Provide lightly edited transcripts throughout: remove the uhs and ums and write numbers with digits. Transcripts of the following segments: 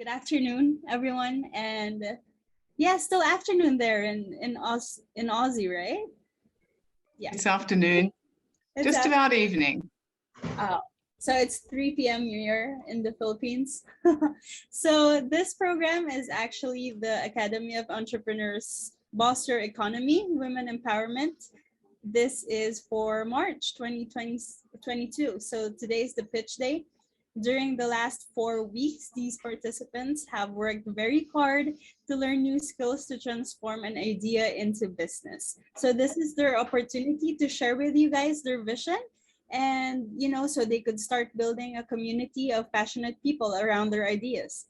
Good afternoon, everyone, and yeah, still afternoon there in Aussie, right? Yeah, This afternoon, it's just about evening. oh, so it's 3 p.m. here in the Philippines. So this program is actually the Academy of Entrepreneurs Boss Your Economy Women Empowerment. This is for March 2022. So today is the pitch day. During the last 4 weeks, these participants have worked very hard to learn new skills to transform an idea into business. So this is their opportunity to share with you guys their vision and so they could start building a community of passionate people around their ideas.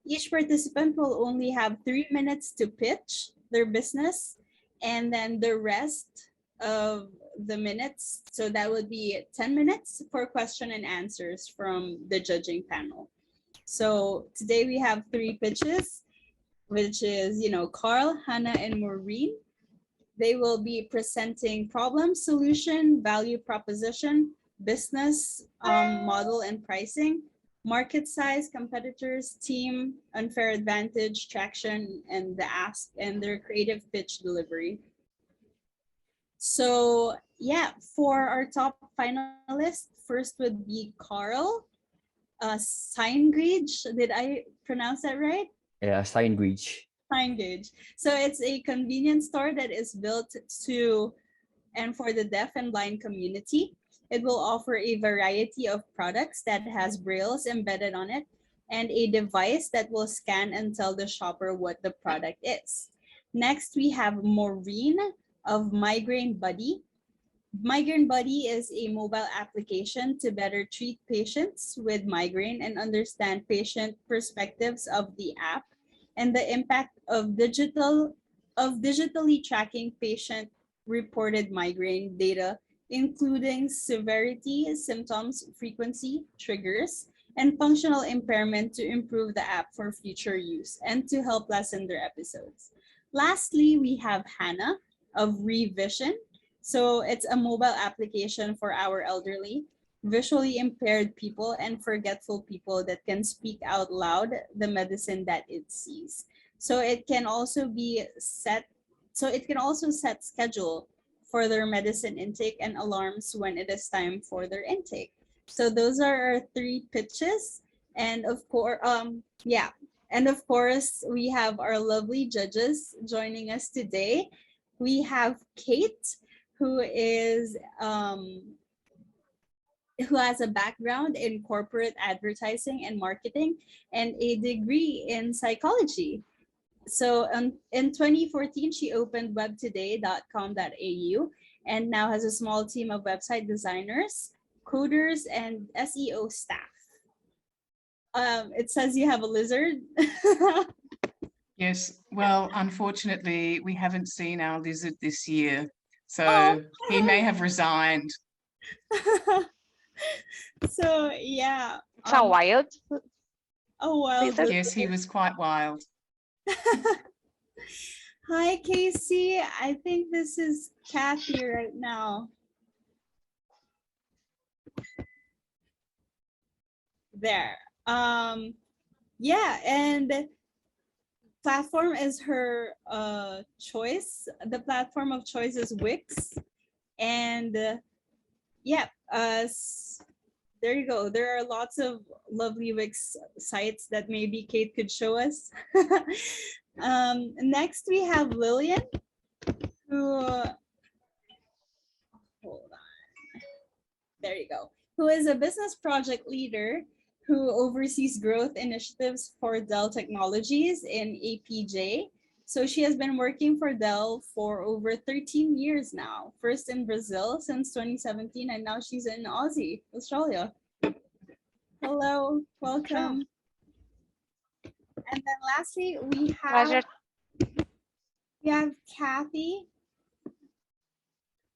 Each participant will only have 3 minutes to pitch their business, and then the rest of the minutes, so that would be 10 minutes for question and answers from the judging panel. So today we have three pitches, which is, Carl, Hannah, and Maureen. They will be presenting problem, solution, value proposition, business model and pricing, market size, competitors, team, unfair advantage, traction, and the ask, and their creative pitch delivery. So yeah, for our top finalists, first would be Carl Seingridge. Did I pronounce that right? Yeah, Steinbridge. Gauge. So it's a convenience store that is built to and for the deaf and blind community. It will offer a variety of products that has brailles embedded on it and a device that will scan and tell the shopper what the product is. Next, we have Maureen of Migraine Buddy. Migraine Buddy is a mobile application to better treat patients with migraine and understand patient perspectives of the app and the impact of digitally tracking patient reported migraine data, including severity, symptoms, frequency, triggers, and functional impairment to improve the app for future use and to help lessen their episodes. Lastly, we have Hannah of Revision. So it's a mobile application for our elderly, visually impaired people, and forgetful people that can speak out loud the medicine that it sees. So it can also set schedule for their medicine intake and alarms when it is time for their intake. So those are our three pitches. And of course, And of course, we have our lovely judges joining us today. We have Kate, who has a background in corporate advertising and marketing and a degree in psychology. So in 2014, she opened webtoday.com.au and now has a small team of website designers, coders, and SEO staff. It says you have a lizard. Yes, well, unfortunately, we haven't seen our lizard this year, so he may have resigned. So yeah. It's a wild. Oh wild. Yes, he was quite wild. Hi, Casey. I think this is Kathy right now. There. Yeah, and platform is her choice. The platform of choice is Wix, and there you go. There are lots of lovely Wix sites that maybe Kate could show us. Next we have Lillian, who hold on. There you go. Who is a business project leader who oversees growth initiatives for Dell Technologies in APJ. So she has been working for Dell for over 13 years now, first in Brazil since 2017, and now she's in Aussie, Australia. Hello, welcome. And then lastly, we have Kathy.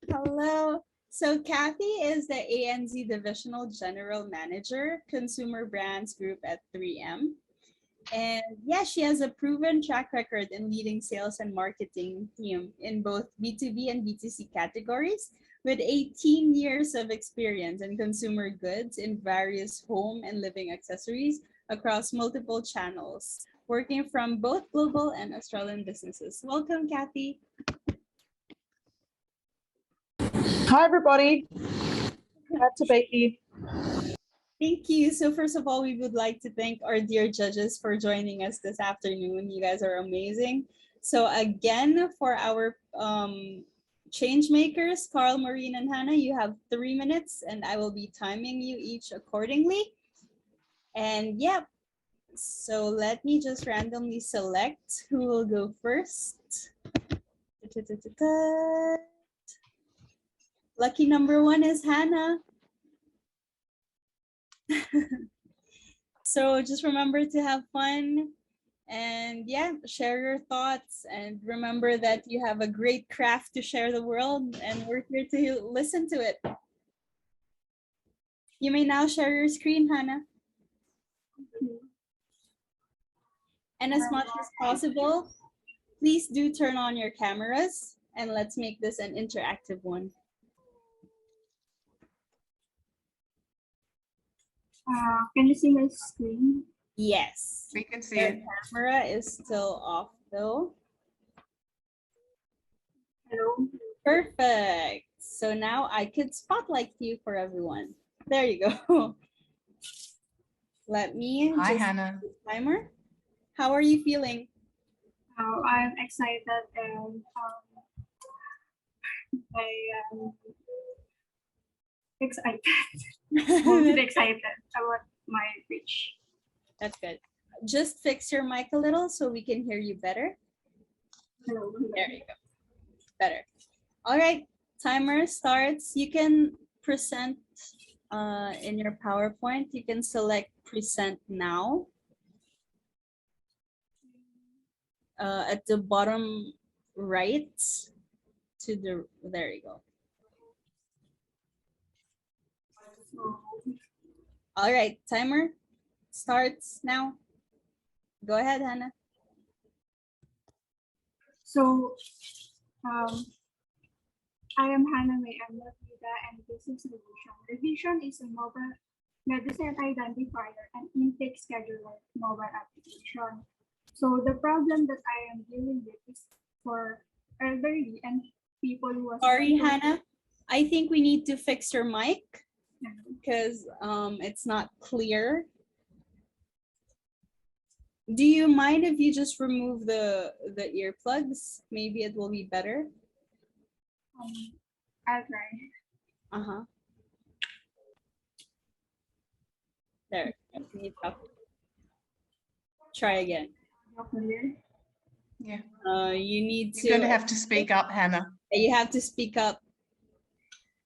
Hello. So Kathy is the ANZ Divisional General Manager, Consumer Brands Group at 3M. And yeah, she has a proven track record in leading sales and marketing team in both B2B and B2C categories, with 18 years of experience in consumer goods in various home and living accessories, across multiple channels, working from both global and Australian businesses. Welcome, Kathy. Hi, everybody. Glad to be here. Thank you. So first of all, we would like to thank our dear judges for joining us this afternoon. You guys are amazing. So again, for our change makers, Carl, Maureen, and Hannah, you have 3 minutes and I will be timing you each accordingly. And yeah, so let me just randomly select who will go first. Lucky number 1 is Hannah. So just remember to have fun and yeah, share your thoughts and remember that you have a great craft to share the world and we're here to listen to it. You may now share your screen, Hannah. And as much as possible, please do turn on your cameras and let's make this an interactive one. Can you see my screen? Yes. We can see Your it. camera is still off though. Hello. Perfect. So now I could spotlight you for everyone. There you go. Let me Hi, just Hannah. timer. How are you feeling? I'm excited and I am excited. Mostly excited about my reach. That's good. Just fix your mic a little so we can hear you better. Hello. There you go. Better. All right. Timer starts. You can present in your PowerPoint. You can select present now. At the bottom right to the, there you go. All right, timer starts now. Go ahead, Hannah. So, I am Hannah May Vida, and this is Revision. Revision is a mobile medicine identifier and intake scheduler mobile application. So the problem that I am dealing with is for elderly and people who are Sorry, Hannah. I think we need to fix your mic because it's not clear. Do you mind if you just remove the earplugs? Maybe it will be better. I'll try. Uh-huh. There. Can you talk? Try again. Yeah. You need to. You're going to have to speak up, Hannah. You have to speak up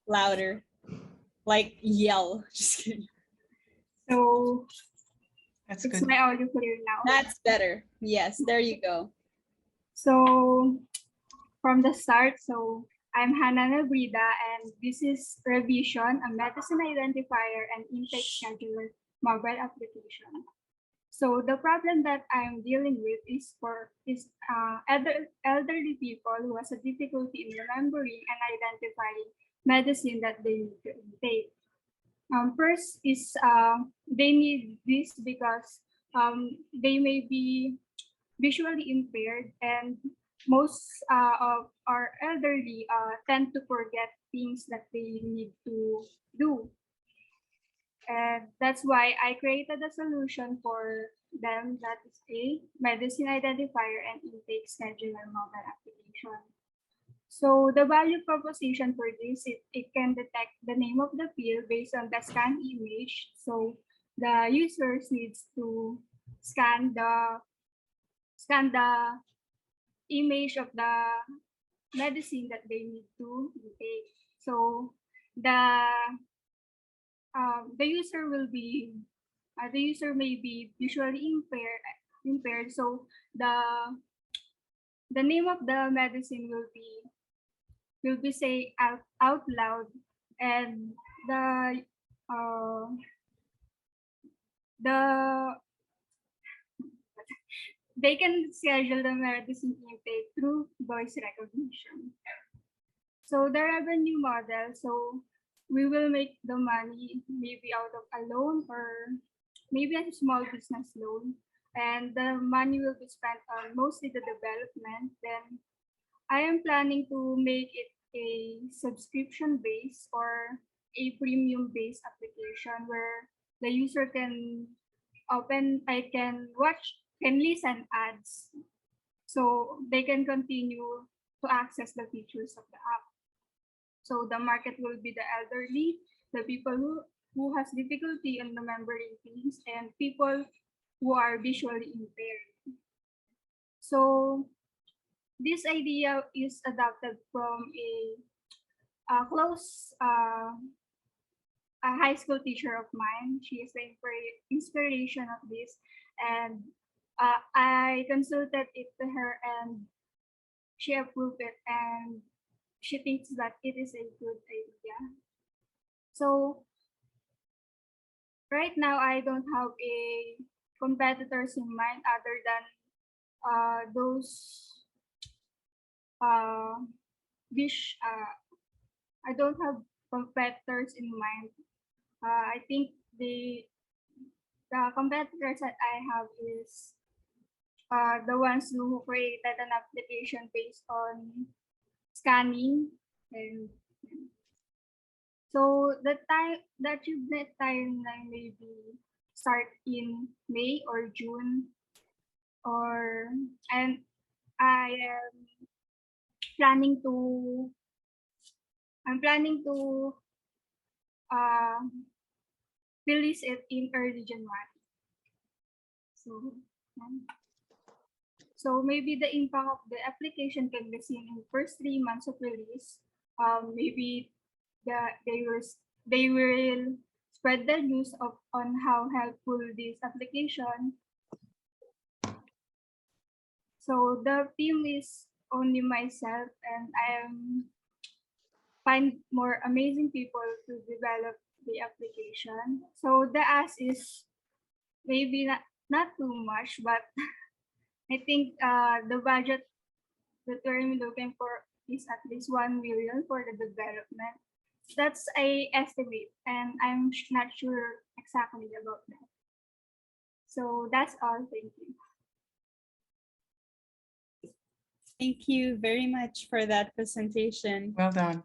louder, like yell. Just kidding. So That's it's good. my audio clear now. That's better. Yes, there you go. So from the start, so I'm Hannah Brida, and this is Revision, a medicine identifier and intake scheduler mobile application. So the problem that I'm dealing with is for elderly people who has a difficulty in remembering and identifying medicine that they need to intake. First is they need this because they may be visually impaired, and most of our elderly tend to forget things that they need to do. And that's why I created a solution for them, that is a medicine identifier and intake scheduler mobile application. So the value proposition for this, it can detect the name of the pill based on the scan image. So the users needs to scan the image of the medicine that they need to take. So the user may be visually impaired. So the name of the medicine will be say out loud, and the they can schedule the medicine intake through voice recognition. So the revenue model, so we will make the money maybe out of a loan or maybe a small business loan, and the money will be spent on mostly the development. Then I am planning to make it a subscription based or a premium based application where the user can I can can listen ads so they can continue to access the features of the app. So the market will be the elderly, the people who has difficulty in remembering things, and people who are visually impaired. So this idea is adopted from a close a high school teacher of mine. She is the inspiration of this, and I consulted it to her, and she approved it, and she thinks that it is a good idea. So right now, I don't have a competitors in mind other than those wish. I don't have competitors in mind. I think the competitors that I have is the ones who created an application based on scanning, and so the achievement timeline may be start in May or June, or and I am planning to I'm planning to uh, release it in early January. So, so maybe the impact of the application can be seen in the first 3 months of release. Maybe they will spread the news of on how helpful this application. So the team is only myself, and I am find more amazing people to develop the application. So the ask is maybe not too much, but I think the budget that we're looking for is at least 1 million for the development. That's a estimate, and I'm not sure exactly about that. So that's all. Thank you. Thank you very much for that presentation. Well done.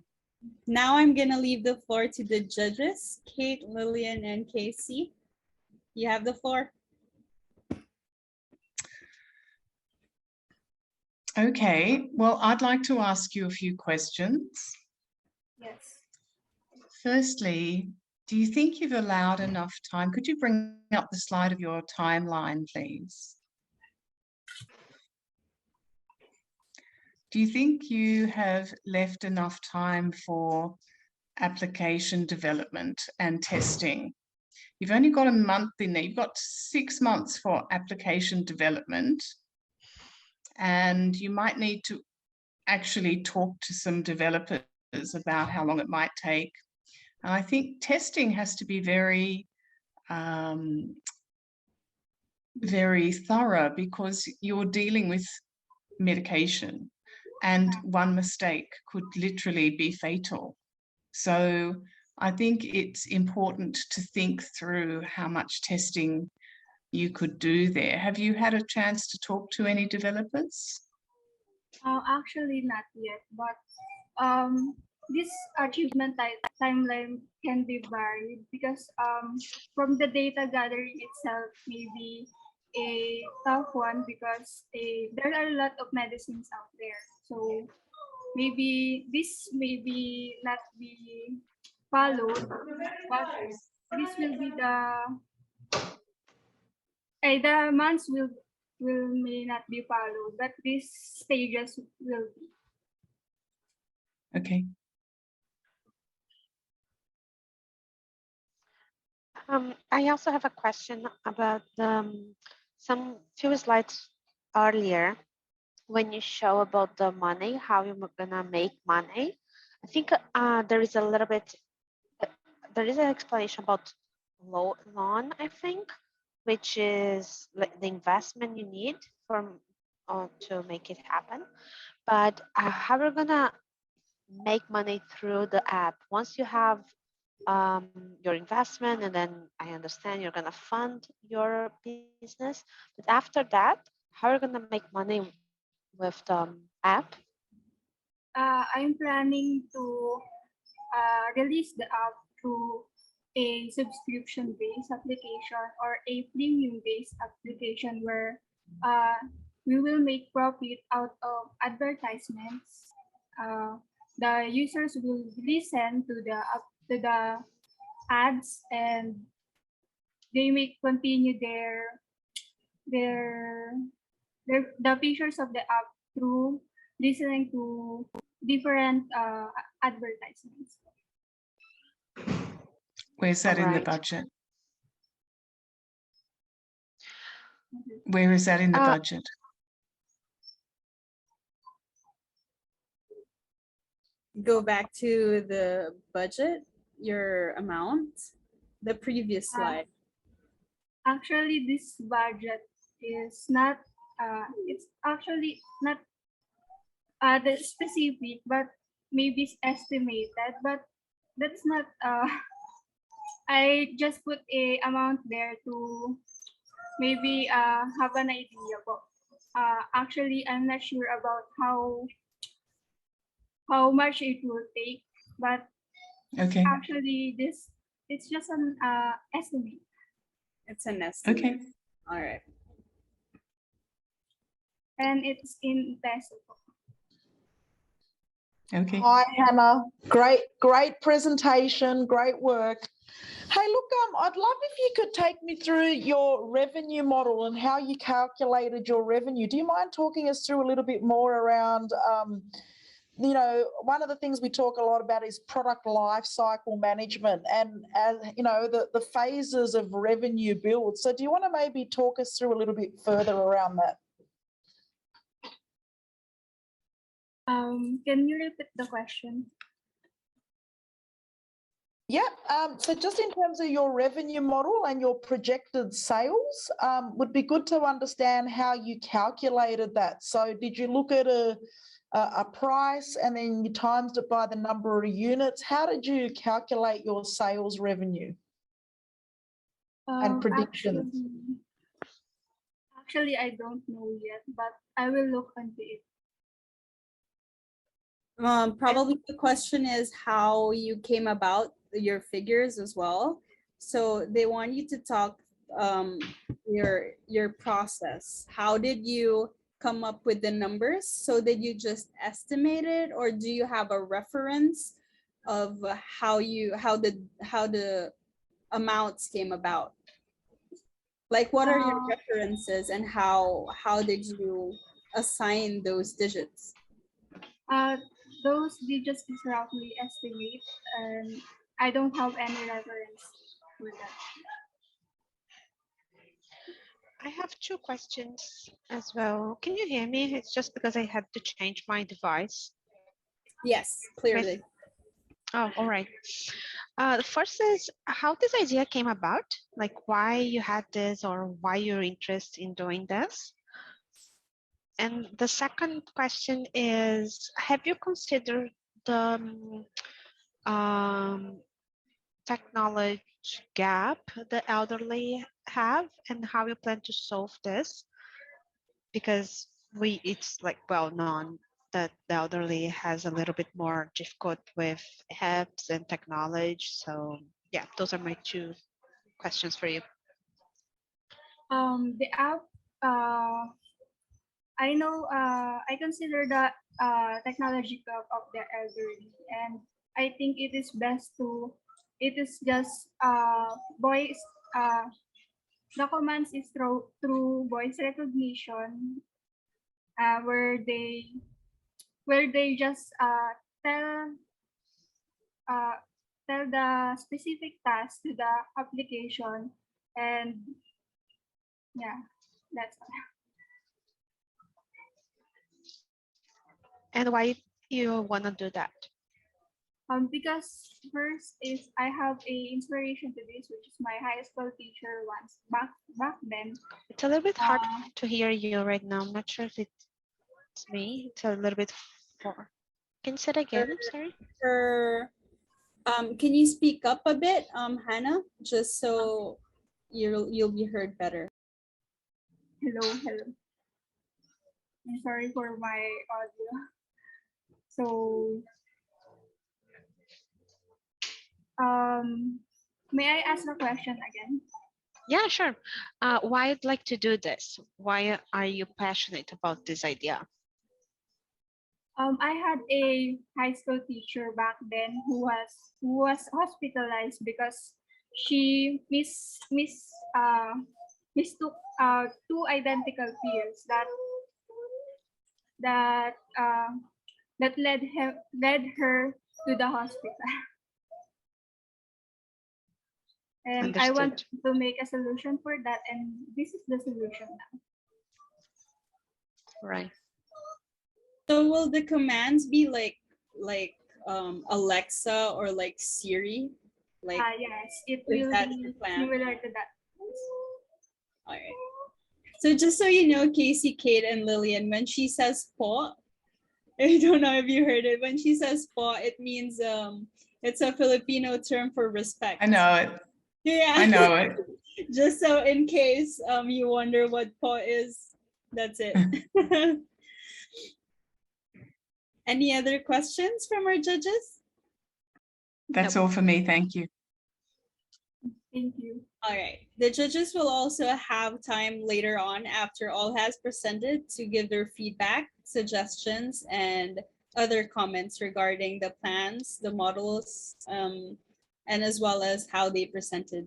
Now I'm gonna leave the floor to the judges, Kate, Lillian, and Casey. You have the floor. Okay, well, I'd like to ask you a few questions. Yes. Firstly, do you think you've allowed enough time? Could you bring up the slide of your timeline, please? Do you think you have left enough time for application development and testing? You've only got a month in there. You've got 6 months for application development, and you might need to actually talk to some developers about how long it might take. And I think testing has to be very, very thorough, because you're dealing with medication, and one mistake could literally be fatal. So I think it's important to think through how much testing you could do there. Have you had a chance to talk to any developers? Actually, not yet, but this achievement timeline can be varied because from the data gathering itself may be a tough one because there are a lot of medicines out there. So maybe this may be not be followed, but this will be the months will may not be followed, but these stages will be. Okay. I also have a question about some few slides earlier when you show about the money, how you're gonna make money. I think there is a little bit, there is an explanation about loan, I think, which is like the investment you need from to make it happen. But how are we gonna make money through the app once you have your investment, and then I understand you're gonna fund your business. But after that, how are you gonna make money with the app? I'm planning to release the app to a subscription-based application or a premium-based application where uh, we will make profit out of advertisements. The users will listen to the ads, and they may continue their the features of the app through listening to different advertisements. Where's that in the Alright. budget? Where is that in the budget? Go back to the budget, your amount, the previous slide. Actually, this budget is not, it's actually not the specific, but maybe it's estimated, but that's not, I just put a amount there to maybe have an idea. But actually, I'm not sure about how much it will take, but Okay. actually it's just an estimate. It's an estimate. Okay. All right. And it's in peso. Okay. Hi, Hannah. Great presentation. Great work. Hey, look, I'd love if you could take me through your revenue model and how you calculated your revenue. Do you mind talking us through a little bit more around, you know, one of the things we talk a lot about is product life cycle management and, you know, the phases of revenue build. So do you want to maybe talk us through a little bit further around that? Can you repeat the question? Yeah, so just in terms of your revenue model and your projected sales, would be good to understand how you calculated that. So did you look at a price and then you times it by the number of units? How did you calculate your sales revenue and predictions? Actually, I don't know yet, but I will look into it. Probably the question is how you came about your figures as well. So they want you to talk your process. How did you come up with the numbers? So did you just estimate it, or do you have a reference of how the amounts came about? Like, what are your references and how did you assign those digits? Those digits is roughly estimate, and I don't have any reference for that. I have two questions as well. Can you hear me? It's just because I had to change my device. Yes, clearly. Oh, all right. The first is how this idea came about, like why you had this or why you're interested in doing this. And the second question is, have you considered the technology gap the elderly have and how you plan to solve this? Because it's like well known that the elderly has a little bit more difficult with apps and technology. So yeah, those are my two questions for you. The app, I know, I consider the technology gap of the elderly, and I think it is best to, it is just voice, the commands is through voice recognition, where they just tell tell the specific task to the application, and yeah, that's all. And why you want to do that? Because first is I have a inspiration to this, which is my high school teacher once back then. It's a little bit hard to hear you right now. I'm not sure if it's me. It's a little bit far. Can you say it again? I'm sorry. Can you speak up a bit, Hannah, just so you'll be heard better? Hello, hello. I'm sorry for my audio. So, may I ask a question again? Yeah, sure. Why I'd like to do this? Why are you passionate about this idea? I had a high school teacher back then who was hospitalized because she mistook two identical pills that that led her to the hospital. And I want Understood. to make a solution for that, and this is the solution now. Right. So will the commands be like Alexa or like Siri? Like, Yes, it is will that be your plan? similar to that. All right. So just so you know, Casey, Kate, and Lillian, when she says po, I don't know if you heard it. When she says po, it means it's a Filipino term for respect. I know it. Yeah. I know it. Just so in case you wonder what po is, that's it. Any other questions from our judges? That's Nope. all for me. Thank you. Thank you. All right. The judges will also have time later on after all has presented to give their feedback, suggestions, and other comments regarding the plans, the models, and as well as how they presented.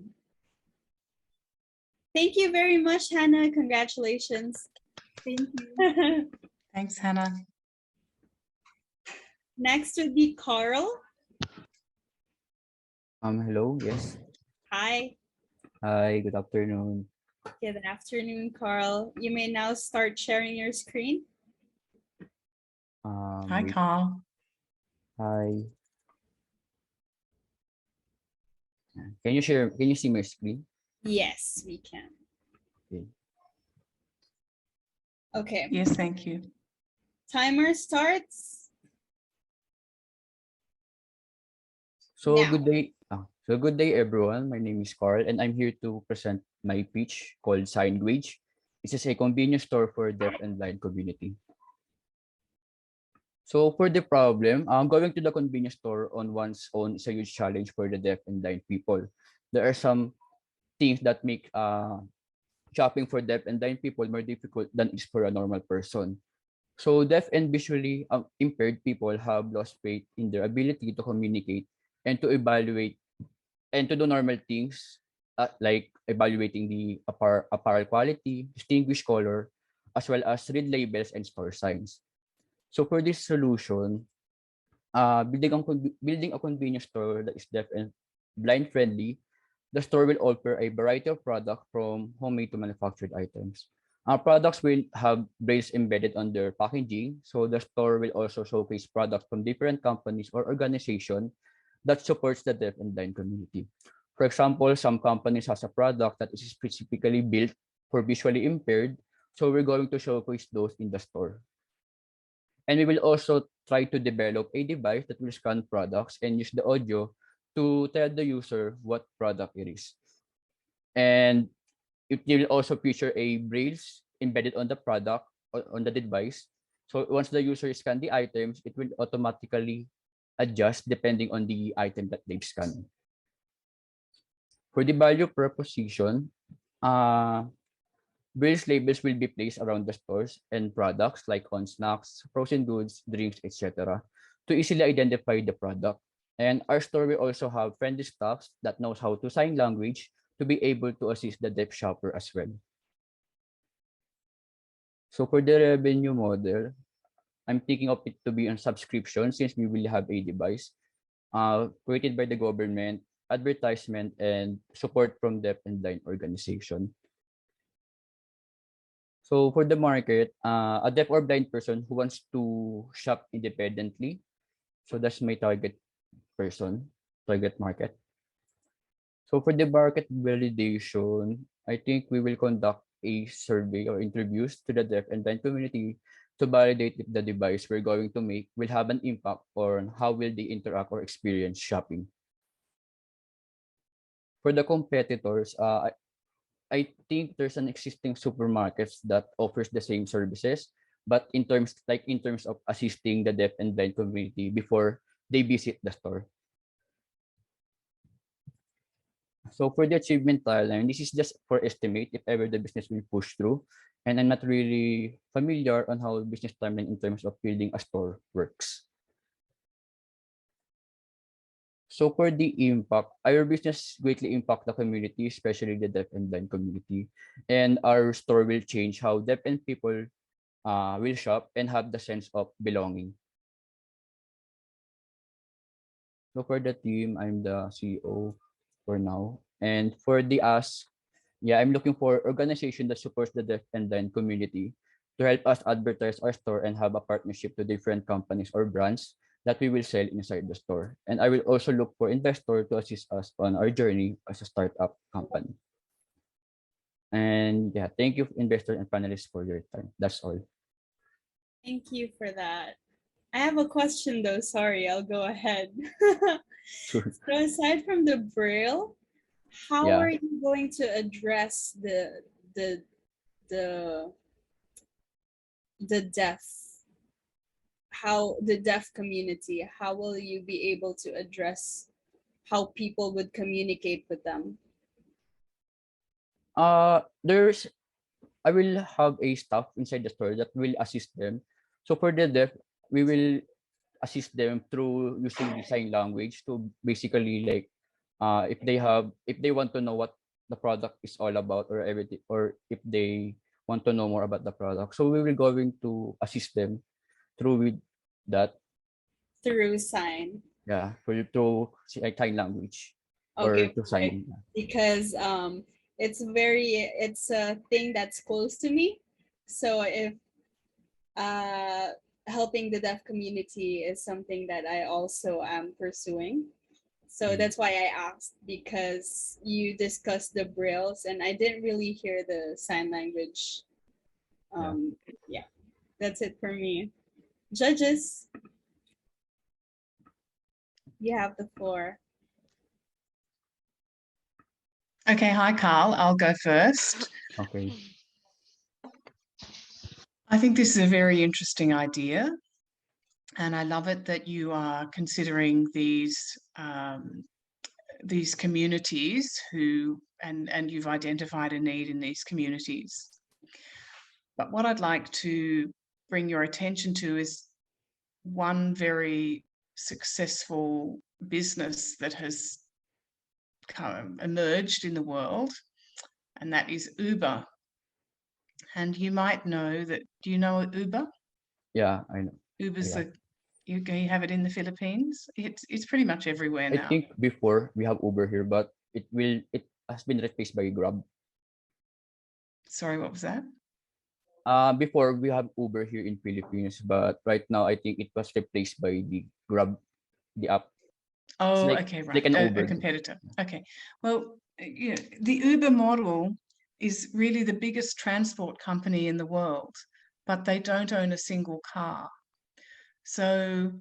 Thank you very much, Hannah. Congratulations. Thank you. Thanks, Hannah. Next would be Carl. Hello, yes. Hi. Hi, good afternoon. Good afternoon, Carl. You may now start sharing your screen. Hi, Wait. Carl. Hi. Can you see my screen? Yes, we can. Okay. Okay. Yes, thank you. Timer starts. So Now. good day everyone. My name is Carl and I'm here to present my pitch called Signwage. This is a convenience store for deaf and blind community. So for the problem, going to the convenience store on one's own is a huge challenge for the deaf and blind people. There are some things that make shopping for deaf and blind people more difficult than is for a normal person. So deaf and visually impaired people have lost faith in their ability to communicate and to evaluate and to do normal things like evaluating the apparel quality, distinguish color, as well as read labels and store signs. So for this solution, building a convenience store that is deaf and blind friendly, the store will offer a variety of products from homemade to manufactured items. Our products will have brails embedded on their packaging, so the store will also showcase products from different companies or organizations that supports the deaf and blind community. For example, some companies has a product that is specifically built for visually impaired, so we're going to showcase those in the store. And we will also try to develop a device that will scan products and use the audio to tell the user what product it is. And it will also feature a braille embedded on the product or on the device. So once the user scan the items, it will automatically adjust depending on the item that they've scanned. For the value proposition, braille labels will be placed around the stores and products like on snacks, frozen goods, drinks, etc. to easily identify the product. And our store will also have friendly staff that knows how to sign language to be able to assist the deaf shopper as well. So for the revenue model, I'm thinking of it to be on subscription since we will have a device created by the government, advertisement, and support from deaf and blind organization. So for the market, a deaf or blind person who wants to shop independently, so that's my target market. So for the market validation, I think we will conduct a survey or interviews to the deaf and blind community to validate if the device we're going to make will have an impact on how will they interact or experience shopping. For the competitors, I think there's an existing supermarkets that offers the same services, but in terms of assisting the deaf and blind community before they visit the store. So for the achievement timeline, this is just for estimate if ever the business will push through. And I'm not really familiar on how business timeline in terms of building a store works. So for the impact, our business greatly impact the community, especially the deaf and blind community. And our store will change how deaf and people will shop and have the sense of belonging. So for the team, I'm the CEO for now. And for the ask, yeah, I'm looking for organization that supports the deaf and blind community to help us advertise our store and have a partnership to different companies or brands that we will sell inside the store. And I will also look for investor to assist us on our journey as a startup company. And yeah, thank you investors and panelists for your time. That's all. Thank you for that. I have a question though. Sorry, I'll go ahead. Sure. So aside from the Braille, how Yeah. are you going to address the the deaf? How the deaf community? How will you be able to address how people would communicate with them? There's I will have a staff inside the store that will assist them. So for the deaf, we will assist them through using the sign language to basically like if they want to know what the product is all about or everything, or if they want to know more about the product, so we will going to assist them through with that. Through sign. Yeah, through sign language or Okay, to sign. because it's a thing that's close to me. So if helping the deaf community is something that I also am pursuing. So that's why I asked, because you discussed the brailles and I didn't really hear the sign language. Yeah, that's it for me. Judges, you have the floor. Okay, hi, Carl. I'll go first. Okay. I think this is a very interesting idea, and I love it that you are considering these communities who and you've identified a need in these communities. But what I'd like to bring your attention to is one very successful business that has emerged in the world, and that is Uber. And you might know that. Do you know Uber? Yeah, I know. Uber's Yeah. you have it in the Philippines. It's pretty much everywhere I now. think before we have Uber here, but it has been replaced by Grab. Sorry, what was that? Before we have Uber here in Philippines, but right now I think it was replaced by the Grab, the app. Oh, like- okay, it's right. like an A Uber. competitor. Okay. Well, the Uber model is really the biggest transport company in the world, but they don't own a single car. So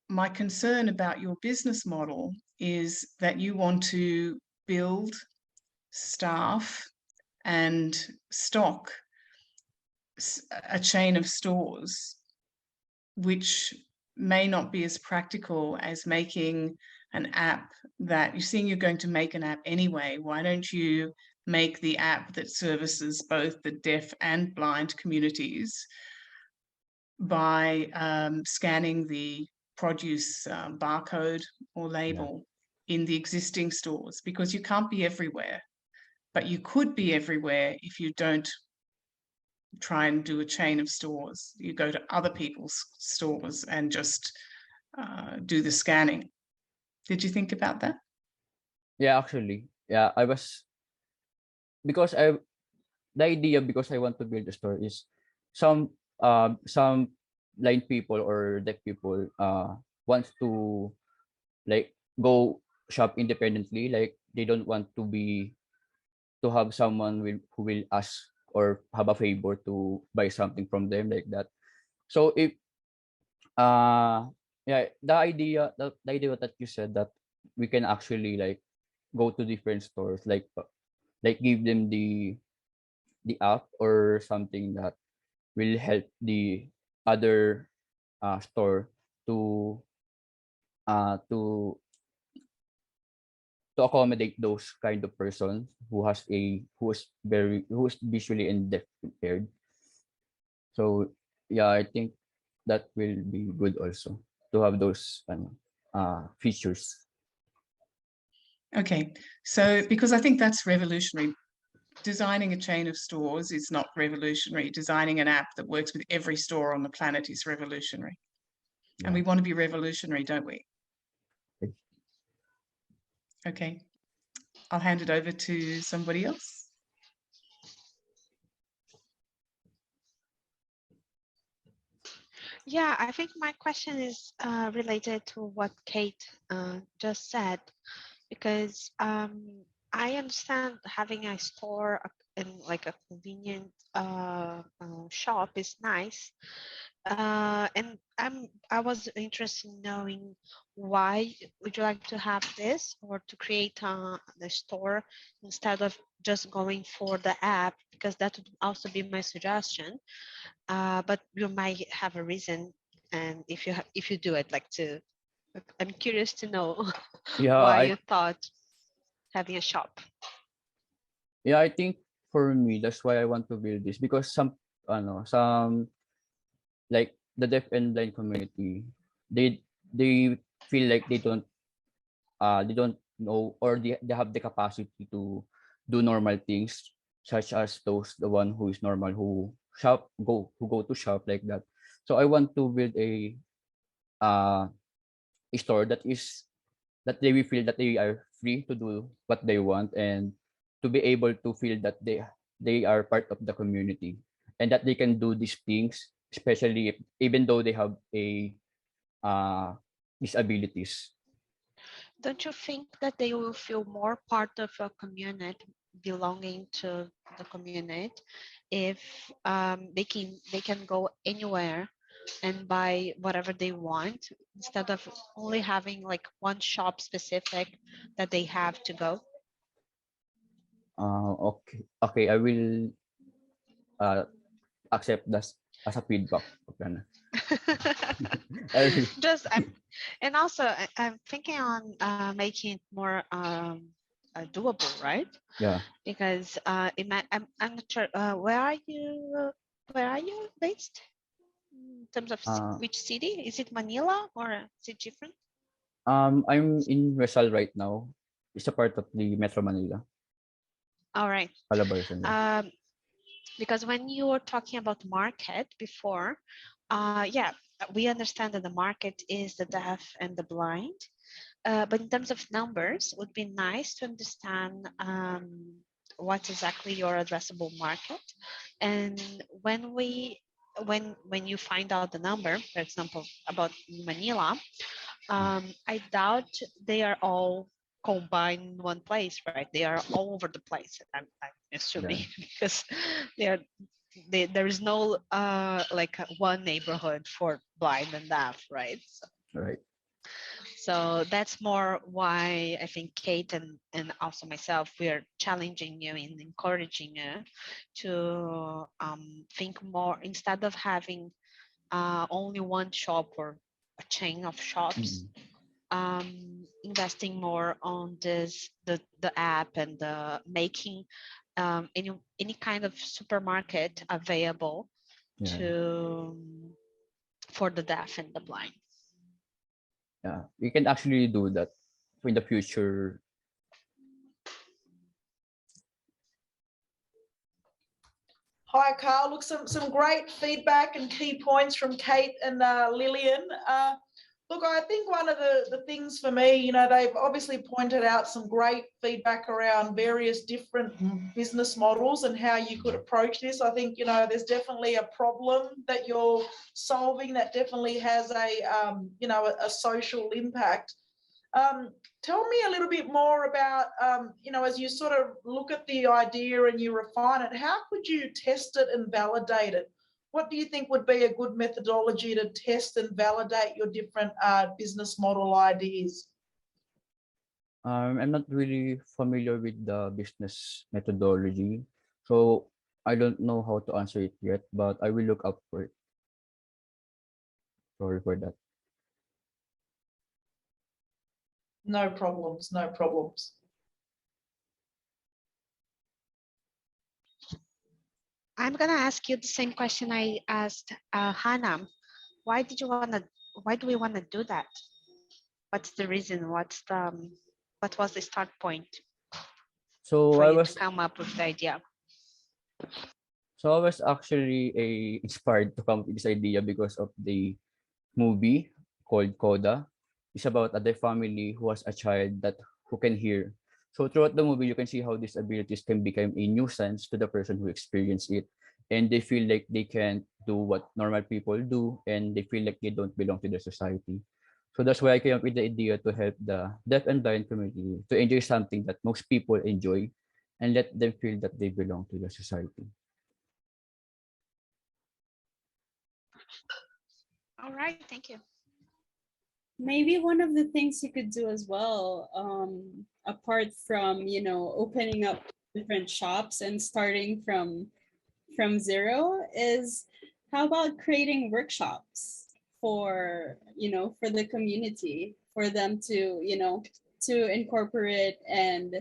my concern about your business model is that you want to build staff and stock a chain of stores, which may not be as practical as making an app that you're saying you're going to make an app anyway. Why don't you make the app that services both the deaf and blind communities by scanning the produce barcode or label in the existing stores? Because you can't be everywhere, but you could be everywhere if you don't try and do a chain of stores. You go to other people's stores and just do the scanning. Did you think about that? Yeah, actually, yeah, I was because the idea because I want to build a store is some blind people or deaf people wants to like go shop independently, like they don't want to have someone who will ask or have a favor to buy something from them like that. So if yeah, the idea that you said that we can actually like go to different stores, like give them the app or something that will help the other store to uh to to accommodate those kind of persons who is visually and deaf impaired. So yeah, I think that will be good also to have those features. Okay, so because I think that's revolutionary. Designing a chain of stores is not revolutionary. Designing an app that works with every store on the planet is revolutionary. And we Yeah. want to be revolutionary, don't we? Okay. Okay, I'll hand it over to somebody else. Yeah, I think my question is related to what Kate just said, because I understand having a store and like a convenient shop is nice, and I was interested in knowing why would you like to have this or to create the store instead of just going for the app, because that would also be my suggestion. But you might have a reason, and if you do it, like to, I'm curious to know Yeah, why I you thought having a shop. yeah, I think for me that's why I want to build this, because some like the deaf and blind community, they feel like they don't know, or they have the capacity to do normal things, such as those the one who is normal, who go to shop like that. So I want to build uh a store that they will feel that they are free to do what they want, and to be able to feel that they are part of the community, and that they can do these things, especially even though they have a uh disabilities. Don't you think that they will feel more part of a community, belonging to the community, if they can go anywhere and buy whatever they want, instead of only having like one shop specific that they have to go? Okay, okay, I will uh accept that as a feedback. Okay. I will- Just and also I'm thinking on making it more doable, right? yeah. Because I'm not sure, where are you based in terms of Uh, which city? Is it Manila or is it different? I'm in Rizal right now. It's a part of the Metro Manila, All right. Calabarzon. Yeah. Um, because when you were talking about market before, yeah, we understand that the market is the deaf and the blind. But in terms of numbers, it would be nice to understand what exactly your addressable market. And when you find out the number, for example, about Manila, I doubt they are all combined in one place, right? They are all over the place. I'm assuming Yeah. because they are there is no like one neighborhood for blind and deaf, right? Right. So that's more why I think Kate and also myself, we are challenging you and encouraging you to think more, instead of having only one shop or a chain of shops, Mm. investing more on the app and the making any kind of supermarket available Yeah. to for the deaf and the blind. Yeah. We can actually do that in the future. Hi, Carl. Look, some great feedback and key points from Kate and Lillian. Look, I think one of the things for me, they've obviously pointed out some great feedback around various different business models and how you could approach this. I think, there's definitely a problem that you're solving that definitely has a social impact. Tell me a little bit more about, as you sort of look at the idea and you refine it, how could you test it and validate it? What do you think would be a good methodology to test and validate your different business model ideas? I'm not really familiar with the business methodology, so I don't know how to answer it yet, but I will look up for it. Sorry for that. No problems, no problems. I'm gonna ask you the same question I asked Hannah. Why did you wanna? Why do we wanna do that? What's the reason? What was the start point So for I you to was come up with the idea? so I was actually inspired to come up with this idea because of the movie called Coda. It's about a deaf family who has a child that who can hear. So throughout the movie, you can see how these abilities can become a nuisance to the person who experienced it, and they feel like they can't do what normal people do, and they feel like they don't belong to the society. So that's why I came up with the idea to help the deaf and blind community to enjoy something that most people enjoy, and let them feel that they belong to the society. All right, thank you. Maybe one of the things you could do as well, apart from, opening up different shops and starting from zero, is how about creating workshops for the community, for them to incorporate and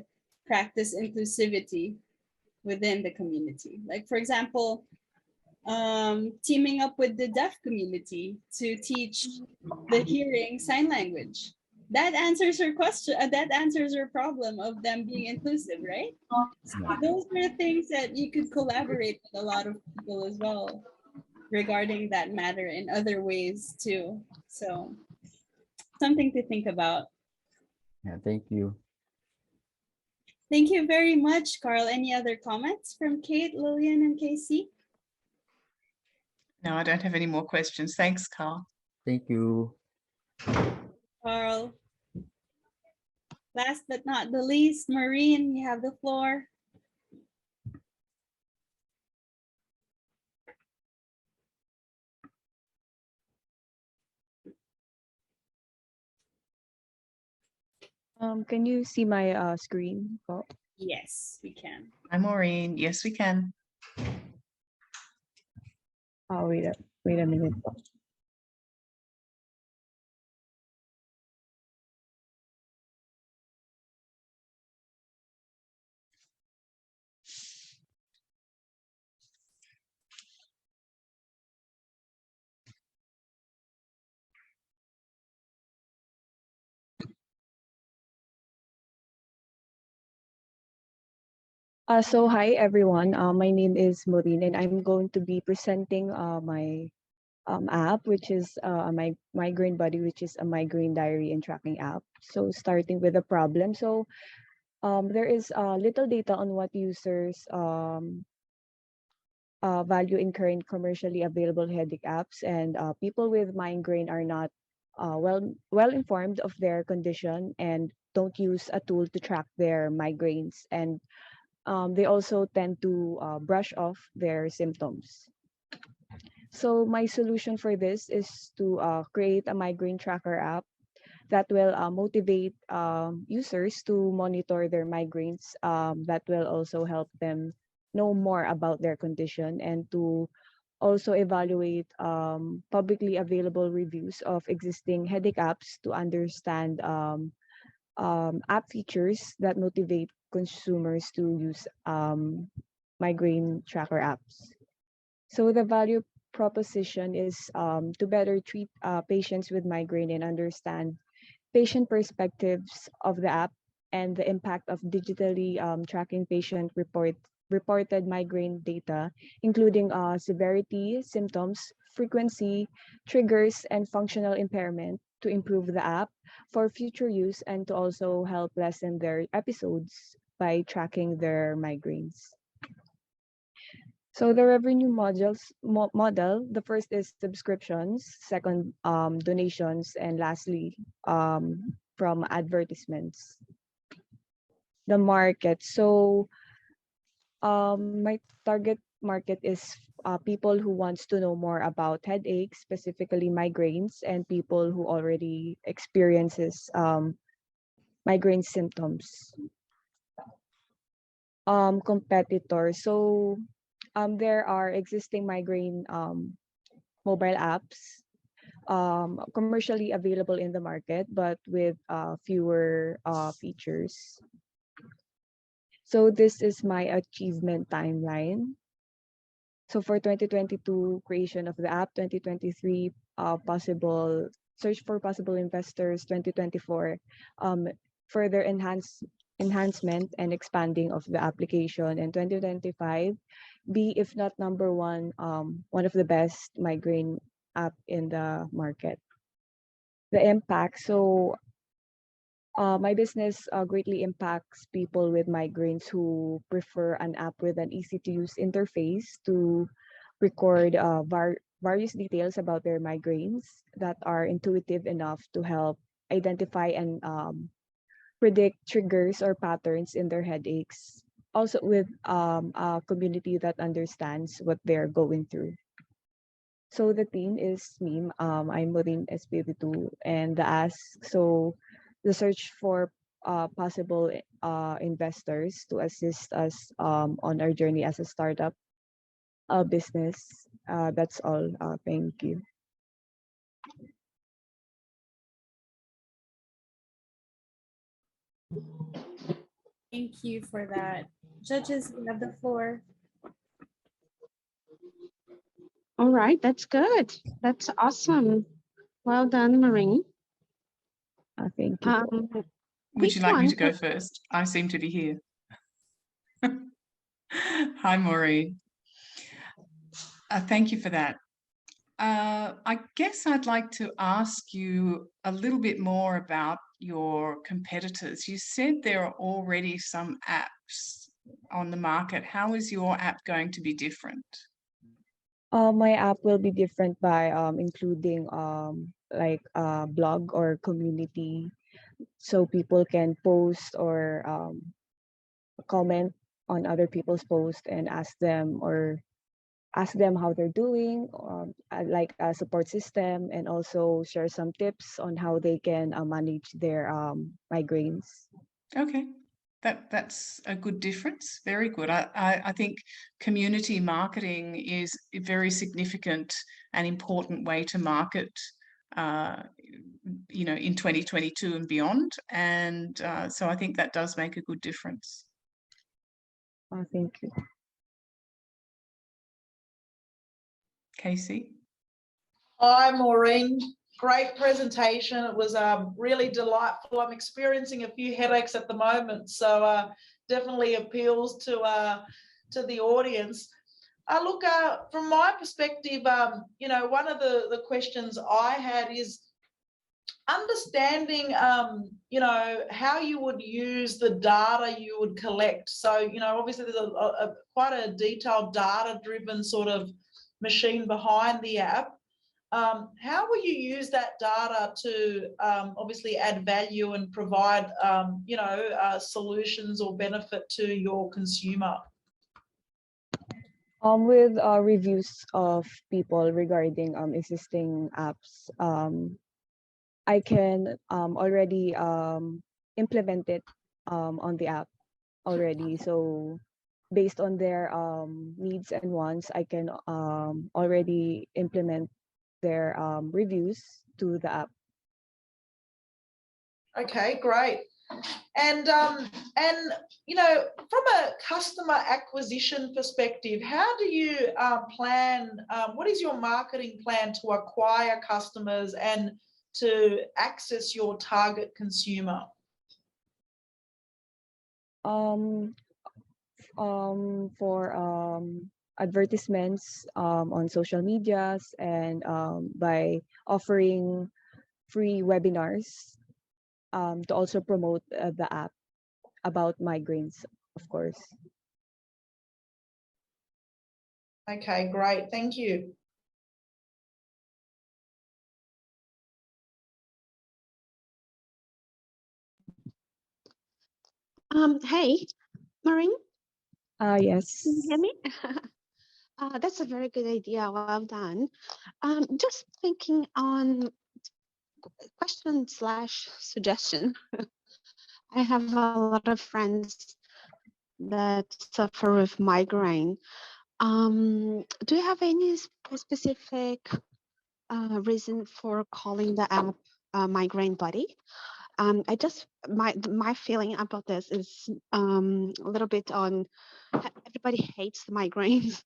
practice inclusivity within the community. Like, for example, teaming up with the deaf community to teach the hearing sign language. That answers your question. That answers your problem of them being inclusive, right? So Yeah. those are things that you could collaborate with a lot of people as well regarding that matter in other ways too. So something to think about. Yeah, thank you. Thank you very much, Carl. Any other comments from Kate, Lillian, and Casey? No, I don't have any more questions. Thanks, Carl. Thank you. Carl. Last but not the least, Maureen, you have the floor. Can you see my screen? Oh, Yes, we can. Hi, Maureen. Yes, we can. wait a minute. So hi everyone. My name is Maureen, and I'm going to be presenting my app, which is my migraine buddy, which is a migraine diary and tracking app. So starting with the problem. So there is little data on what users value in current commercially available headache apps, and people with migraine are not well informed of their condition and don't use a tool to track their migraines, and they also tend to brush off their symptoms. So my solution for this is to create a migraine tracker app that will motivate users to monitor their migraines, that will also help them know more about their condition, and to also evaluate publicly available reviews of existing headache apps to understand app features that motivate consumers to use migraine tracker apps. So the value proposition is to better treat patients with migraine and understand patient perspectives of the app and the impact of digitally tracking reported migraine data, including severity, symptoms, frequency, triggers, and functional impairment to improve the app for future use, and to also help lessen their episodes by tracking their migraines. So the revenue model, the first is subscriptions, second donations, and lastly from advertisements. The market. So my target market is people who wants to know more about headaches, specifically migraines, and people who already experiences migraine symptoms. Competitors. So there are existing migraine mobile apps commercially available in the market, but with fewer features. So this is my achievement timeline. So for 2022, creation of the app, 2023, possible search for possible investors, 2024, further enhancement and expanding of the application, and 2025, be if not number one of the best migraine app in the market. The impact. So my business greatly impacts people with migraines who prefer an app with an easy to use interface to record various details about their migraines that are intuitive enough to help identify and predict triggers or patterns in their headaches. Also with a community that understands what they're going through. So the team is me. I'm Maureen Espiritu, and the ask. So the search for possible investors to assist us on our journey as a startup business. That's all. Thank you. Thank you for that. Judges, you have the floor. All right, that's good. That's awesome. Well done, Maureen. Thank you. Would you like me to go first? I seem to be here. Hi, Maureen. Thank you for that. I guess I'd like to ask you a little bit more about your competitors. You said there are already some apps on the market. How is your app going to be different? My app will be different by including like a blog or community, so people can post or comment on other people's posts and ask them how they're doing, like a support system, and also share some tips on how they can manage their migraines. Okay, that's a good difference. Very good. I think community marketing is a very significant and important way to market, in 2022 and beyond. And so I think that does make a good difference. Thank you. Casey? Hi, Maureen. Great presentation. It was really delightful. I'm experiencing a few headaches at the moment, so definitely appeals to the audience. Look, from my perspective, one of the questions I had is understanding, how you would use the data you would collect. So, obviously there's quite a detailed data-driven sort of machine behind the app. How will you use that data to obviously add value and provide, solutions or benefit to your consumer? With reviews of people regarding existing apps, I can already implement it on the app already. So based on their needs and wants, I can already implement their reviews to the app. Okay, great. And from a customer acquisition perspective, how do you plan? What is your marketing plan to acquire customers and to access your target consumer? For advertisements on social medias, and by offering free webinars to also promote the app about migraines, of course. Okay, great. Thank you. Hey, Maureen, Yes. can you hear me? That's a very good idea. Well done. Just thinking on question/suggestion. I have a lot of friends that suffer with migraine. Do you have any specific reason for calling the app Migraine Buddy? I just my feeling about this is a little bit on everybody hates the migraines.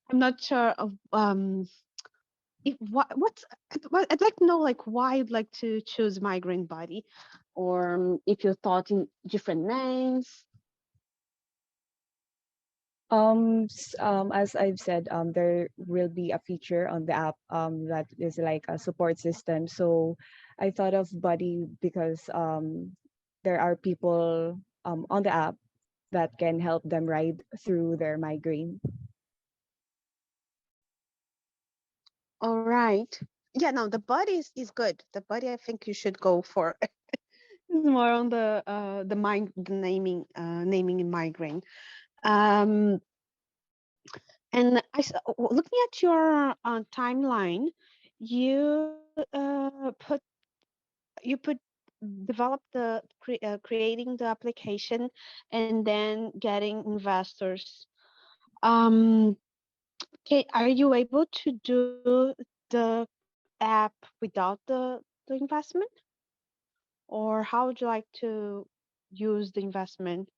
I'm not sure of if I'd like to know like why you'd like to choose Migraine Buddy, or if you thought in different names. As I've said, there will be a feature on the app that is like a support system. So I thought of Buddy because there are people on the app that can help them ride through their migraine. All right. Yeah, no, the Buddy is good. The Buddy I think you should go for. It's more on the naming in migraine. Um, and looking at your timeline, you put develop creating the application and then getting investors. Um, are you able to do the app without the investment, or how would you like to use the investment?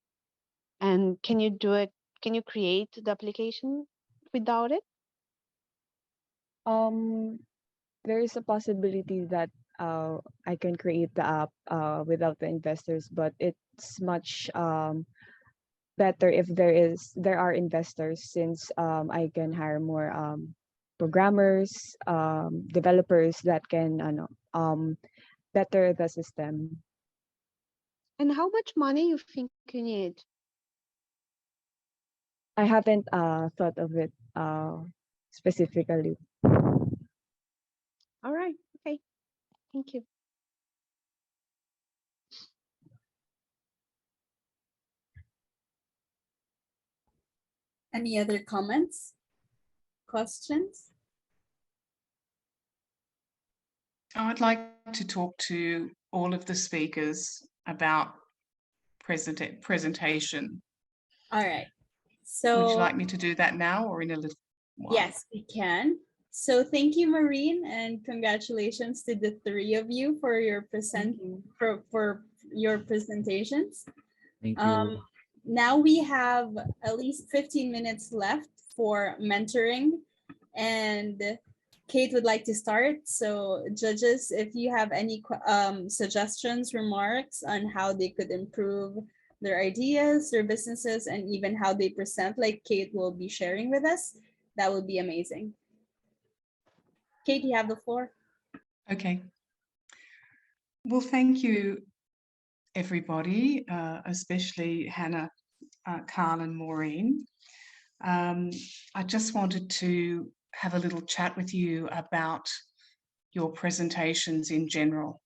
And can you do it? Can you create the application without it? Um, there is a possibility that I can create the app without the investors, but it's much better if there are investors, since I can hire more programmers, developers that can better the system. And how much money you think you need? I haven't thought of it specifically. All right. Okay. Thank you. Any other comments? Questions? I'd like to talk to all of the speakers about presentation. All right. Would you So like me to do that now or in a little while? yes, we can. So thank you, Maureen, and congratulations to the three of you for your for your presentations. Thank you. Now we have at least 15 minutes left for mentoring, and Kate would like to start. So judges, if you have any suggestions, remarks on how they could improve their ideas, their businesses, and even how they present, like Kate will be sharing with us, that would be amazing. Kate, you have the floor. Okay. Well, thank you, everybody, especially Hannah, Carl and Maureen. I just wanted to have a little chat with you about your presentations in general.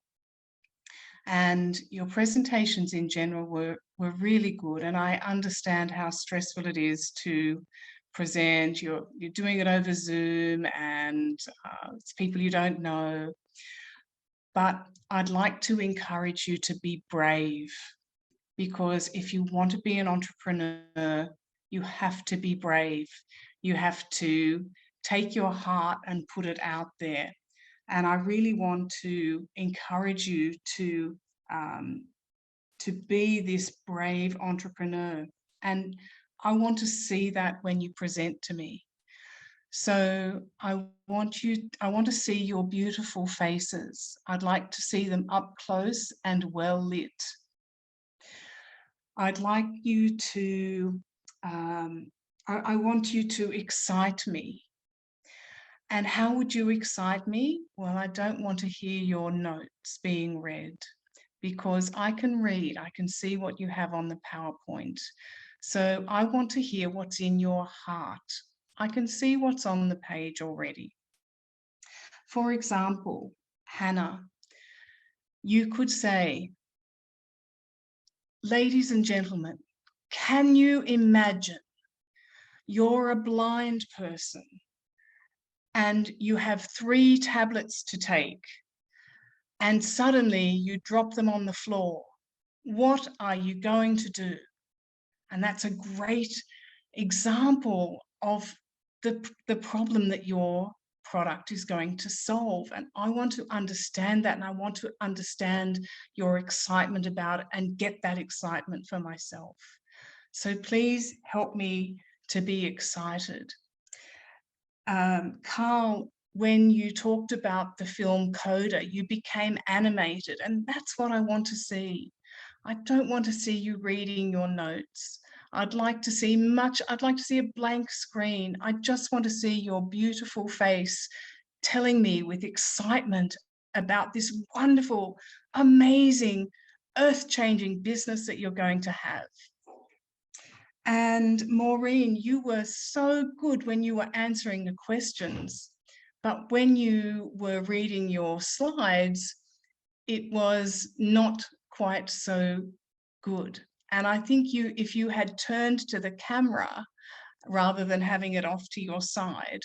And your presentations in general were really good. And I understand how stressful it is to present. You're doing it over Zoom, and it's people you don't know. But I'd like to encourage you to be brave, because if you want to be an entrepreneur, you have to be brave. You have to take your heart and put it out there. And I really want to encourage you to be this brave entrepreneur. And I want to see that when you present to me. So I want to see your beautiful faces. I'd like to see them up close and well lit. I'd like you to, I want you to excite me. And how would you excite me? Well, I don't want to hear your notes being read, because I can read, I can see what you have on the PowerPoint. So I want to hear what's in your heart. I can see what's on the page already. For example, Hannah, you could say, ladies and gentlemen, can you imagine you're a blind person and you have 3 tablets to take, and suddenly you drop them on the floor? what are you going to do? And that's a great example of the problem that your product is going to solve. And I want to understand that, and I want to understand your excitement about it and get that excitement for myself. So please help me to be excited. Carl, when you talked about the film Coda, you became animated, and that's what I want to see. I don't want to see you reading your notes. I'd like to see a blank screen. I just want to see your beautiful face telling me with excitement about this wonderful, amazing, earth-changing business that you're going to have. And Maureen, you were so good when you were answering the questions, but when you were reading your slides, it was not quite so good. And I think if you had turned to the camera rather than having it off to your side,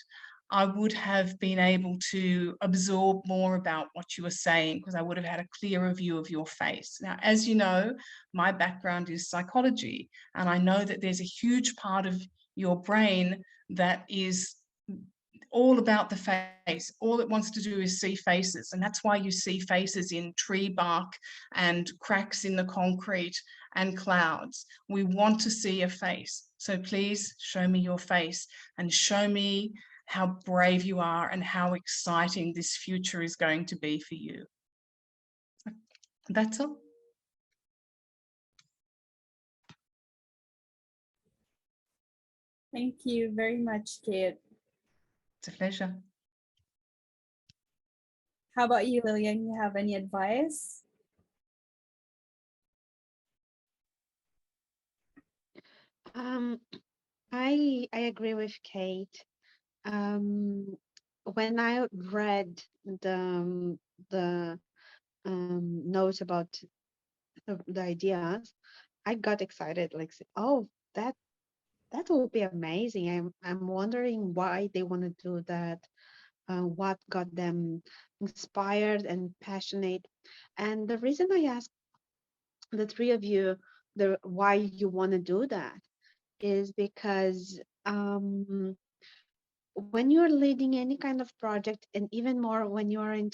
I would have been able to absorb more about what you were saying, because I would have had a clearer view of your face. Now, as you know, my background is psychology, and I know that there's a huge part of your brain that is all about the face. All it wants to do is see faces, and that's why you see faces in tree bark and cracks in the concrete and clouds. We want to see a face. So please show me your face and show me how brave you are and how exciting this future is going to be for you. That's all. Thank you very much, Kate. It's a pleasure. How about you, Lillian? You have any advice? I agree with Kate. When I read the notes about the ideas, I got excited. Like, oh, that will be amazing. I'm wondering why they want to do that. What got them inspired and passionate. And the reason I asked the three of you why you want to do that is because when you're leading any kind of project, and even more when you are an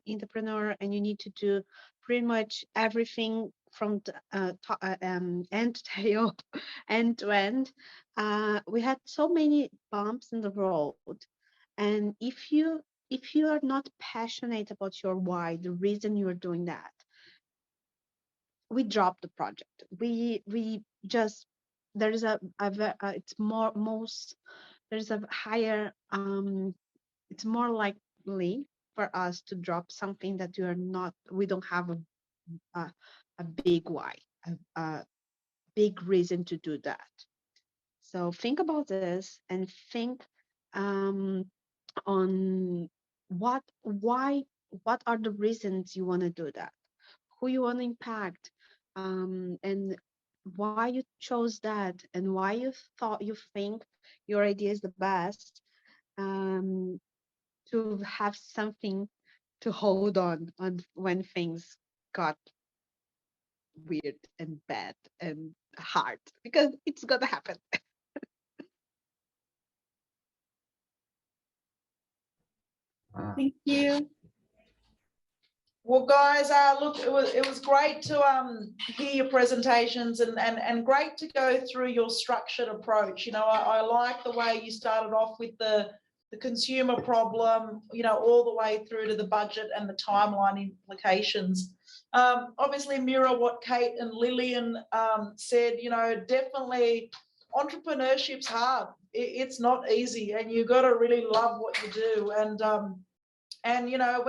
entrepreneur and you need to do pretty much everything from end to tail, end to end, we had so many bumps in the road. And if you are not passionate about your why, the reason you are doing that, we drop the project. We just, there is it's more most there's a higher it's more likely for us to drop something that we don't have a big why, a big reason to do that. So think about this and think on what are the reasons you want to do that, who you want to impact, and why you chose that, and why you think your idea is the best, to have something to hold on when things got weird and bad and hard, because it's gonna happen. Thank you. Well, guys, look, it was great to hear your presentations and great to go through your structured approach. You know, I like the way you started off with the consumer problem, you know, all the way through to the budget and the timeline implications. Obviously mirror what Kate and Lillian said. You know, definitely entrepreneurship's hard. It's not easy, and you've got to really love what you do. And you know,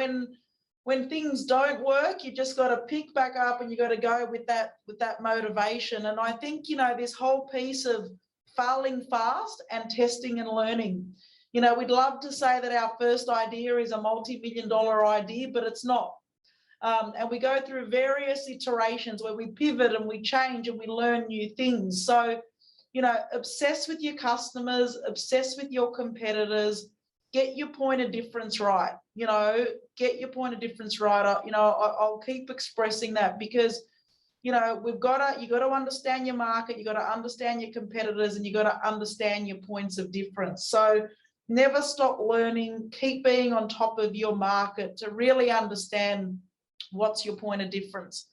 when things don't work, you just got to pick back up and you got to go with that motivation. And I think, you know, this whole piece of failing fast and testing and learning, you know, we'd love to say that our first idea is a multi-million-dollar idea, but it's not. And we go through various iterations where we pivot and we change and we learn new things. So, you know, obsess with your customers, obsess with your competitors, get your point of difference right. You know, get your point of difference right. You know, I'll keep expressing that, because, you know, you got to understand your market, you got to understand your competitors, and you got to understand your points of difference. So never stop learning, keep being on top of your market to really understand what's your point of difference.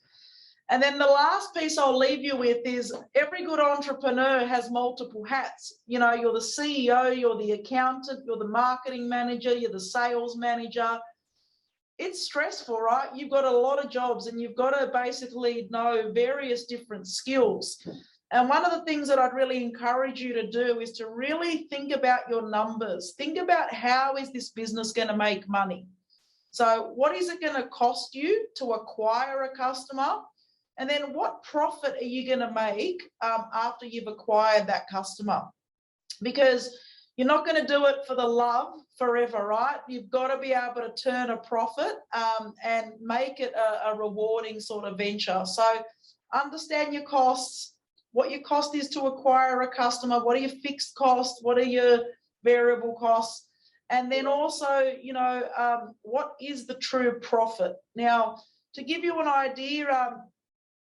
And then the last piece I'll leave you with is every good entrepreneur has multiple hats. You know, you're the CEO, you're the accountant, you're the marketing manager, you're the sales manager. It's stressful, right? You've got a lot of jobs and you've got to basically know various different skills. And one of the things that I'd really encourage you to do is to really think about your numbers. Think about how is this business going to make money? So what is it going to cost you to acquire a customer? And then what profit are you going to make after you've acquired that customer? Because you're not going to do it for the love forever, right? You've got to be able to turn a profit and make it a rewarding sort of venture. So understand your costs, what your cost is to acquire a customer, what are your fixed costs, what are your variable costs, and then also, you know, what is the true profit? Now, to give you an idea,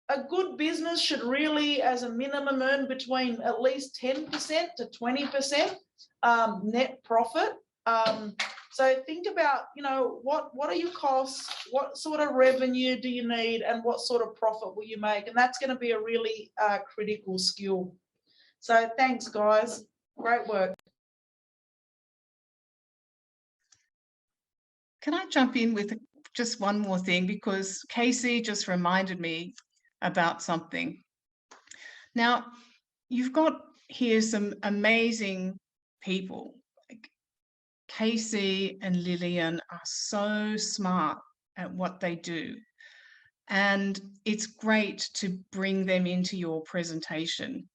a good business should really, as a minimum, earn between at least 10% to 20% net profit. So think about, you know, what are your costs, what sort of revenue do you need, and what sort of profit will you make? And that's going to be a really critical skill. So thanks, guys. Great work. Can I jump in with just one more thing, because Casey just reminded me about something. Now, you've got here some amazing people. Like Casey and Lillian are so smart at what they do. And it's great to bring them into your presentation.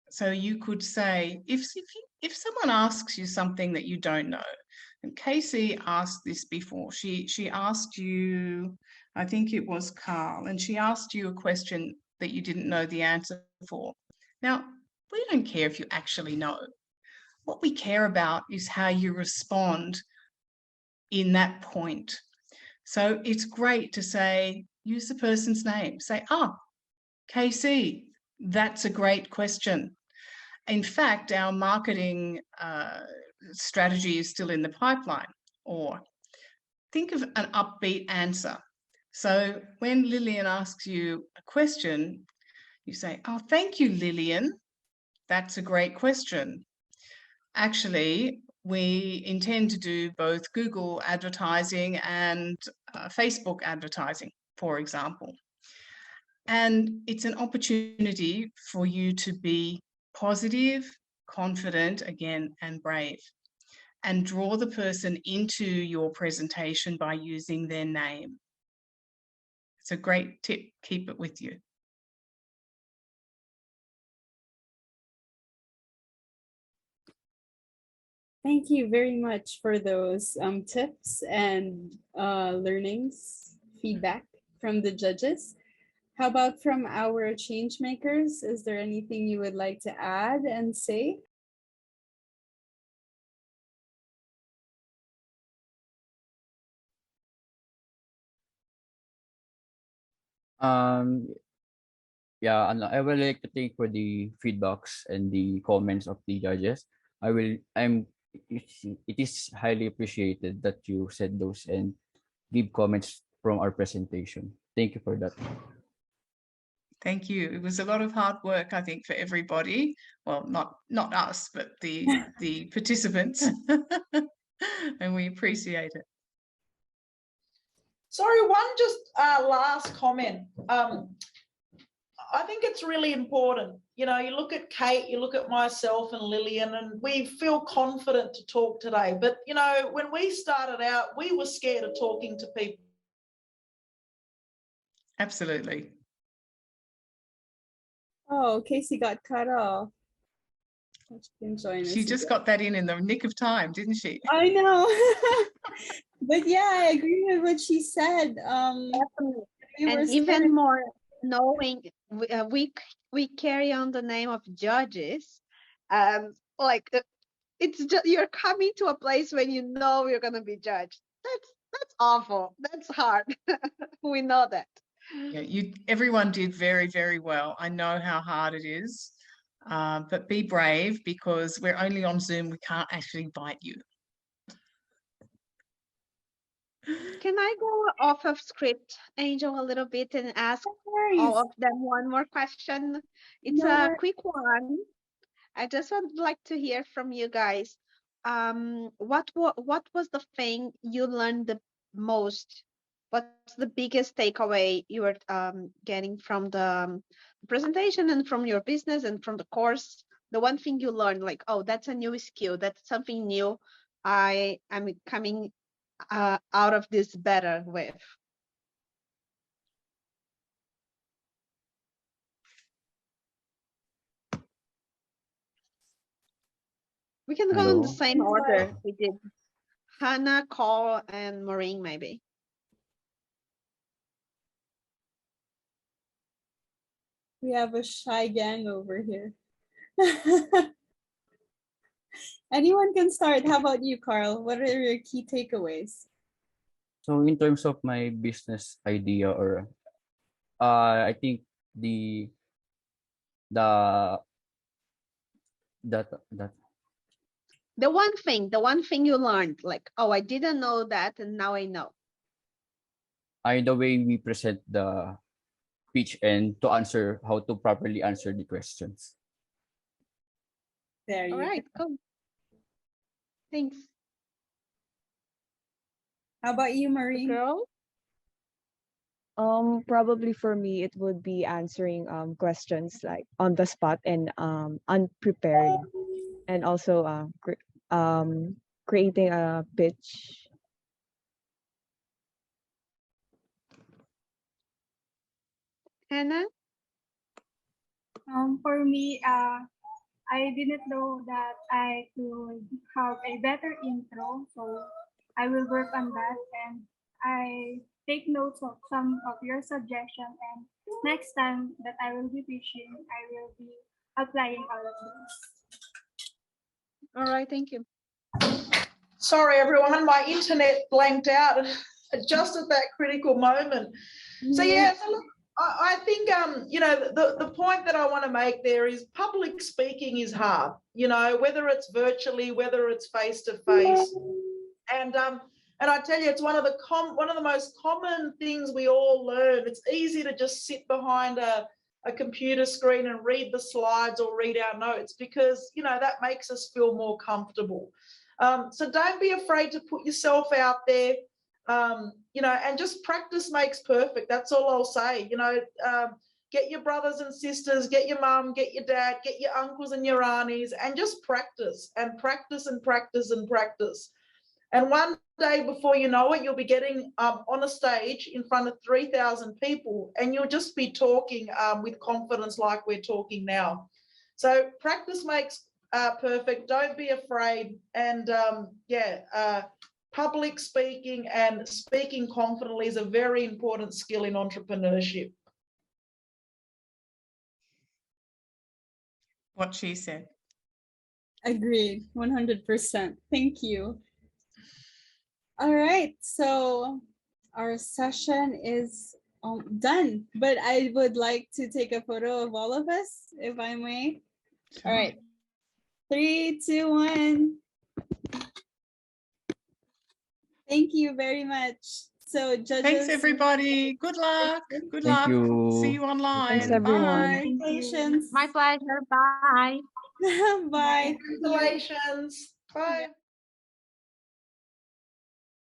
So you could say, if someone asks you something that you don't know, and Casey asked this before, she asked you, I think it was Carl, and she asked you a question that you didn't know the answer for. Now, we don't care if you actually know. What we care about is how you respond in that point. So it's great to say, use the person's name. Say, Casey, that's a great question. In fact, our marketing strategy is still in the pipeline. Or think of an upbeat answer. So when Lillian asks you a question, you say, thank you, Lillian. That's a great question. Actually, we intend to do both Google advertising and Facebook advertising, for example. And it's an opportunity for you to be positive, confident, again, and brave, and draw the person into your presentation by using their name. It's a great tip. Keep it with you. Thank you very much for those tips and learnings, feedback from the judges. How about from our change makers? Is there anything you would like to add and say? Yeah, and I would like to thank for the feedbacks and the comments of the judges. It is highly appreciated that you said those and give comments from our presentation. Thank you for that. Thank you. It was a lot of hard work, I think, for everybody. Well, not us, but the participants. And we appreciate it. Sorry, one just last comment. I think it's really important. You know, you look at Kate, you look at myself and Lillian, and we feel confident to talk today. But, you know, when we started out, we were scared of talking to people. Absolutely. Oh, Casey got cut off. She can join us. She just got that in the nick of time, didn't she? I know. But yeah, I agree with what she said. And even more knowing we carry on the name of judges, it's just you're coming to a place when you know you're gonna be judged. That's awful. That's hard. We know that. Yeah, everyone did very, very well. I know how hard it is, but be brave because we're only on Zoom. We can't actually bite you. Can I go off of script, Angel, a little bit and ask worries. all of them one more question? It's No a worries. quick one. I just would like to hear from you guys. What was the thing you learned the most? What's the biggest takeaway you were getting from the presentation and from your business and from the course? The one thing you learned, like, oh, that's a new skill. That's something new. I am coming out of this better with. We can go in the Hello. same order we did. Hannah, Cole, and Maureen, maybe. We have a shy gang over here. Anyone can start. How about you, Carl? What are your key takeaways? So in terms of my business idea, or I think the that that The one thing you learned, like, oh, I didn't know that, and now I know. the way we present the pitch and to answer how to properly answer the questions. There All you right, go. cool. Thanks. How about you, The Maureen? girl? Probably for me, it would be answering questions like on the spot and unprepared, and also creating a pitch. Hannah? For me, I didn't know that I could have a better intro, so I will work on that, and I take notes of some of your suggestions, and next time that I will be pitching, I will be applying all of those. All right, thank you. Sorry, everyone, my internet blanked out just at that critical moment. So yeah, so look, I think you know, the point that I want to make there is public speaking is hard, you know, whether it's virtually, whether it's face to face, and I tell you, it's one of the most common things we all learn. It's easy to just sit behind a computer screen and read the slides or read our notes because, you know, that makes us feel more comfortable. So don't be afraid to put yourself out there. You know, and just practice makes perfect. That's all I'll say. You know, get your brothers and sisters, get your mum, get your dad, get your uncles and your aunties, and just practice and practice and practice and practice. And one day before you know it, you'll be getting on a stage in front of 3,000 people, and you'll just be talking with confidence like we're talking now. So practice makes perfect. Don't be afraid. And public speaking and speaking confidently is a very important skill in entrepreneurship. What she said. Agreed, 100%. Thank you. All right, so our session is done, but I would like to take a photo of all of us, if I may. All right, 3, 2, 1. Thank you very much. So judges. Thanks, everybody. Good luck. Good Thank luck. you. See you online. Thanks, everyone. Bye. Congratulations. My pleasure. Bye. Bye. Congratulations. Bye.